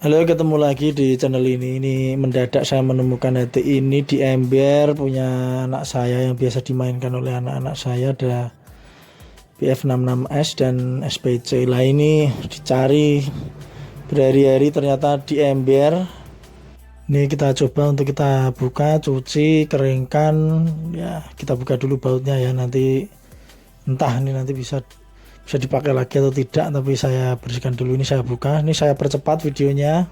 Halo, ketemu lagi di channel ini. Ini mendadak saya menemukan HT ini di ember punya anak saya yang biasa dimainkan oleh anak-anak saya. Ada BF66S dan SPC. Lah ini dicari berhari-hari ternyata di ember. Ini kita coba untuk kita buka, cuci, keringkan. Ya, kita buka dulu bautnya ya. Nanti entah ini nanti bisa bisa dipakai lagi atau tidak, tapi saya bersihkan dulu. Ini saya buka, ini saya percepat videonya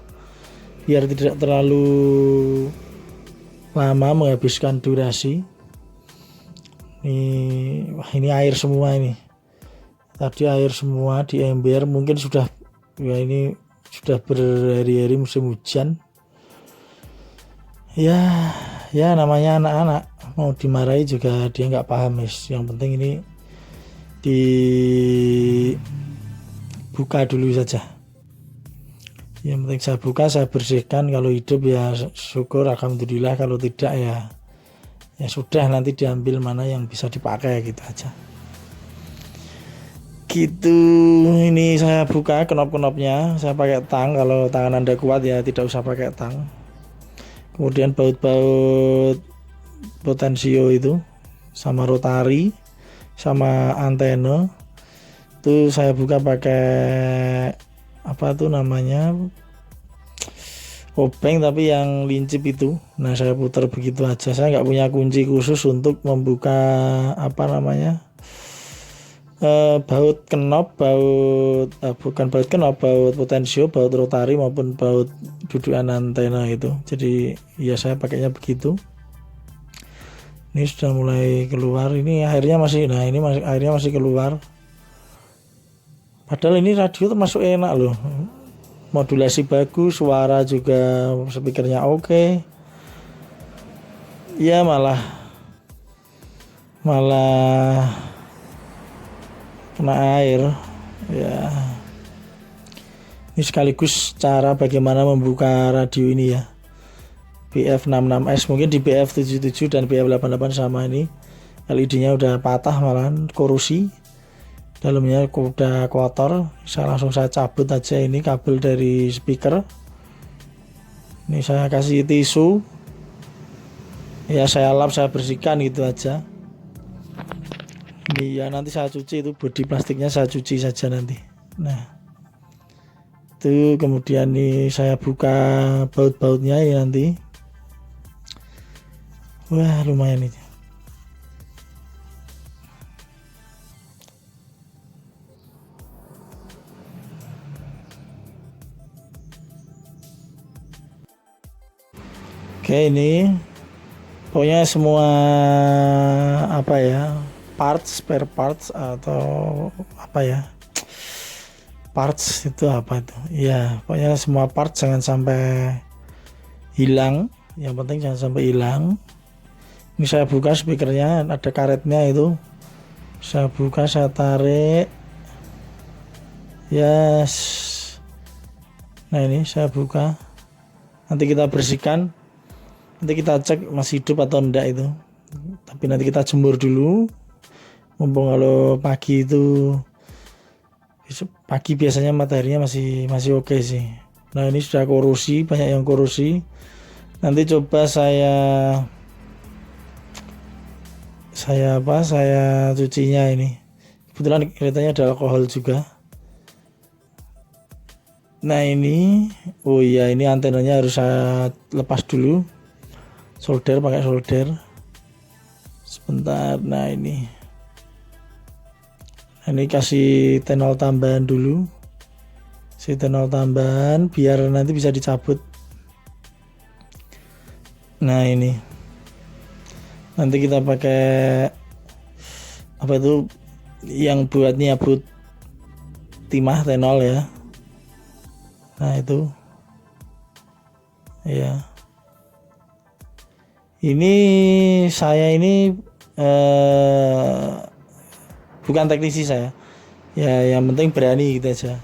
biar tidak terlalu lama menghabiskan durasi. Ini air semua, ini tadi air semua di ember, mungkin sudah ya, ini sudah berhari-hari musim hujan ya. Ya namanya anak-anak, mau dimarahi juga dia nggak paham. Yang penting ini dibuka dulu saja. Yang penting saya buka, saya bersihkan. Kalau hidup ya syukur, alhamdulillah. Kalau tidak ya sudah, nanti diambil mana yang bisa dipakai gitu aja. Gitu. Ini saya buka knop-knopnya, saya pakai tang. Kalau tangan Anda kuat ya tidak usah pakai tang. Kemudian baut-baut potensio itu sama rotari sama antena itu saya buka pakai apa tuh namanya, obeng tapi yang lincip itu. Nah saya putar begitu aja, saya nggak punya kunci khusus untuk membuka apa namanya, baut knop, bukan baut knop, baut potensio, baut rotari maupun baut dudukan antena itu. Jadi ya saya pakainya begitu. Ini sudah mulai keluar, ini airnya masih, nah ini masih airnya masih keluar. Padahal ini radio termasuk enak loh, modulasi bagus, suara juga, speakernya oke. Ya malah kena air ya. Ini sekaligus cara bagaimana membuka radio ini ya, BF66S. Mungkin di BF77 dan BF88 sama. Ini LED-nya udah patah, malahan korusi, dalamnya udah kotor. Saya cabut aja ini kabel dari speaker. Ini saya kasih tisu ya, saya lap, saya bersihkan gitu aja. Ini ya nanti saya cuci, itu bodi plastiknya saya cuci saja nanti. Nah itu kemudian nih saya buka baut-bautnya ya nanti. Wah lumayan ini. Oke, ini pokoknya semua apa ya, spare parts atau apa ya, parts itu apa itu ya, pokoknya semua parts jangan sampai hilang. Yang penting jangan sampai hilang. Ini saya buka speakernya, ada karetnya itu, saya buka, saya tarik, yes. Nah ini saya buka, nanti kita bersihkan, nanti kita cek masih hidup atau enggak itu. Tapi nanti kita jemur dulu, mumpung kalau pagi itu, pagi biasanya mataharinya masih oke sih. Nah ini sudah korosi, banyak yang korosi. Nanti coba saya cucinya. Ini kebetulan kelihatannya ada alkohol juga. Nah ini, oh iya, ini antenanya harus saya lepas dulu, solder, pakai solder sebentar. Nah ini kasih tenol tambahan dulu, tenol tambahan biar nanti bisa dicabut. Nah ini nanti kita pakai apa itu yang buat nyabut timah tenol ya. Nah itu ya, ini saya ini bukan teknisi saya ya, yang penting berani gitu aja.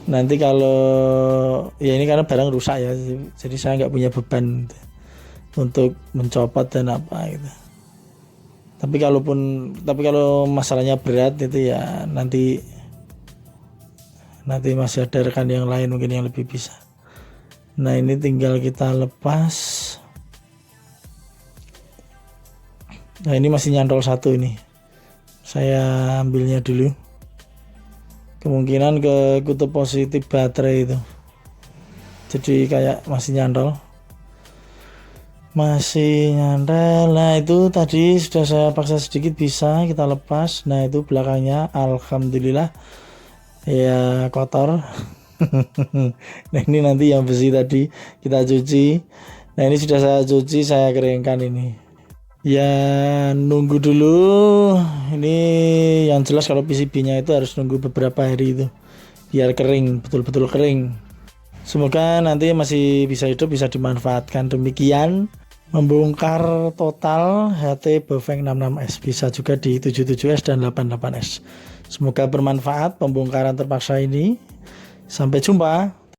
Nanti kalau ya ini karena barang rusak ya, jadi saya nggak punya beban untuk mencopot dan apa gitu. Tapi kalau masalahnya berat itu ya nanti Nanti masih ada rekan yang lain mungkin yang lebih bisa. Nah ini tinggal kita lepas. Nah ini masih nyantol satu ini. Saya ambilnya dulu. Kemungkinan ke kutub positif baterai itu. Jadi kayak masih nyantol. Masih nyantol. Nah itu tadi sudah saya paksa sedikit, bisa kita lepas. Nah itu belakangnya alhamdulillah ya kotor. Nah ini nanti yang besi tadi kita cuci. Nah ini sudah saya cuci, saya keringkan ini. Ya nunggu dulu. Ini yang jelas kalau PCB-nya itu harus nunggu beberapa hari itu biar kering, betul-betul kering. Semoga nanti masih bisa hidup, bisa dimanfaatkan. Demikian membongkar total HT Bafeng 66S, bisa juga di 77S dan 88S. Semoga bermanfaat pembongkaran terpaksa ini. Sampai jumpa.